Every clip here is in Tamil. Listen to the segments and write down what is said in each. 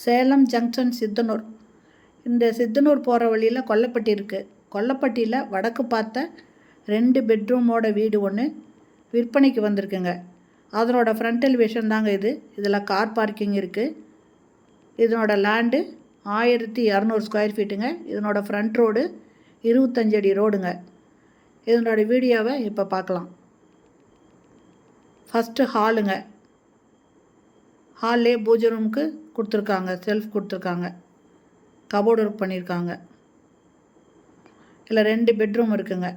சேலம் ஜங்ஷன் சித்தனூர். இந்த சித்தனூர் போகிற வழியில் கொல்லப்பட்டி இருக்குது. கொல்லப்பட்டியில் வடக்கு பார்த்த 2 பெட்ரூமோட வீடு ஒன்று விற்பனைக்கு வந்திருக்குங்க. அதனோட ஃப்ரண்ட் எலிவேஷன் தாங்க இது. இதில் கார் பார்க்கிங் இருக்குது. இதனோட லேண்டு 1200 ஸ்கொயர் ஃபீட்டுங்க. இதனோட ஃப்ரண்ட் ரோடு 25 அடி ரோடுங்க. இதனோட வீடியோவை இப்போ பார்க்கலாம். ஃபஸ்ட்டு ஹாலுங்க. ஹால்லே பூஜை ரூமுக்கு கொடுத்துருக்காங்க, செல்ஃப் கொடுத்துருக்காங்க, கபோர்டு ஒர்க் பண்ணியிருக்காங்க. இதில் 2 பெட்ரூம் இருக்குங்க.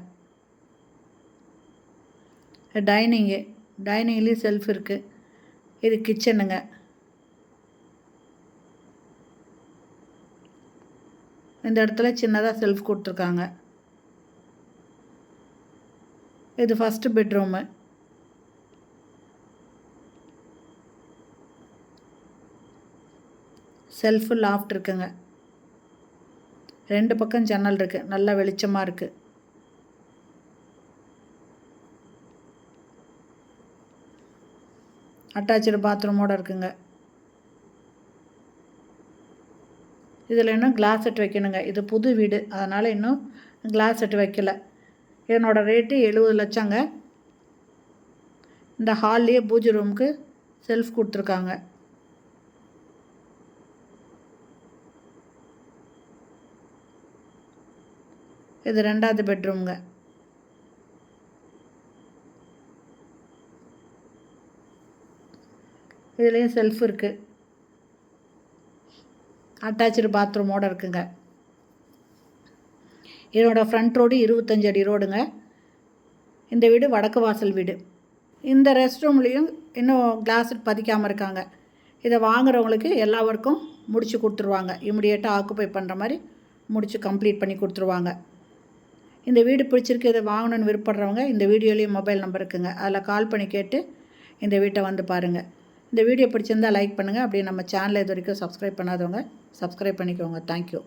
டைனிங்லேயும் செல்ஃப் இருக்குது. இது கிச்சனுங்க. இந்த இடத்துல சின்னதாக செல்ஃப் கொடுத்துருக்காங்க. இது ஃபஸ்ட்டு பெட்ரூமு. செல்ஃபு லாஃப்ட் இருக்குங்க. 2 பக்கம் ஜன்னல் இருக்குது. நல்லா வெளிச்சமாக இருக்குது. அட்டாச்சு பாத்ரூமோடு இருக்குங்க. இதில் இன்னும் கிளாஸ் செட் வைக்கணுங்க. இது புது வீடு, அதனால் இன்னும் கிளாஸ் செட் வைக்கலை. இதனோட ரேட்டு 70 லட்சங்க. இந்த ஹால்லேயே பூஜை ரூமுக்கு செல்ஃப் கொடுத்துருக்காங்க. இது 2வது பெட்ரூம்ங்க. இதுலேயும் செல்ஃப் இருக்குது. அட்டாச்சு பாத்ரூமோடு இருக்குங்க. இதனோட ஃப்ரண்ட் ரோடு 25 அடி ரோடுங்க. இந்த வீடு வடக்கு வாசல் வீடு. இந்த ரெஸ்ட் ரூம்லேயும் இன்னும் கிளாஸ் பதிக்காமல் இருக்காங்க. இதை வாங்குறவங்களுக்கு எல்லா ஒர்க்கும் முடித்து கொடுத்துருவாங்க. இமிடியேட்டாக ஆக்குப்பை பண்ணுற மாதிரி முடித்து கம்ப்ளீட் பண்ணி கொடுத்துருவாங்க. இந்த வீடு பிடிச்சிருக்கு, இதை வாங்கணுன்னு விருப்பப்படுறவங்க இந்த வீடியோலேயும் மொபைல் நம்பர் இருக்குங்க. அதில் கால் பண்ணி கேட்டு இந்த வீட்டை வந்து பாருங்கள். இந்த வீடியோ பிடிச்சிருந்தால் லைக் பண்ணுங்கள். அப்படியே நம்ம சேனலை இது வரைக்கும் சப்ஸ்கிரைப் பண்ணாதவங்க சப்ஸ்கிரைப் பண்ணிக்கோங்க. தேங்க்யூ.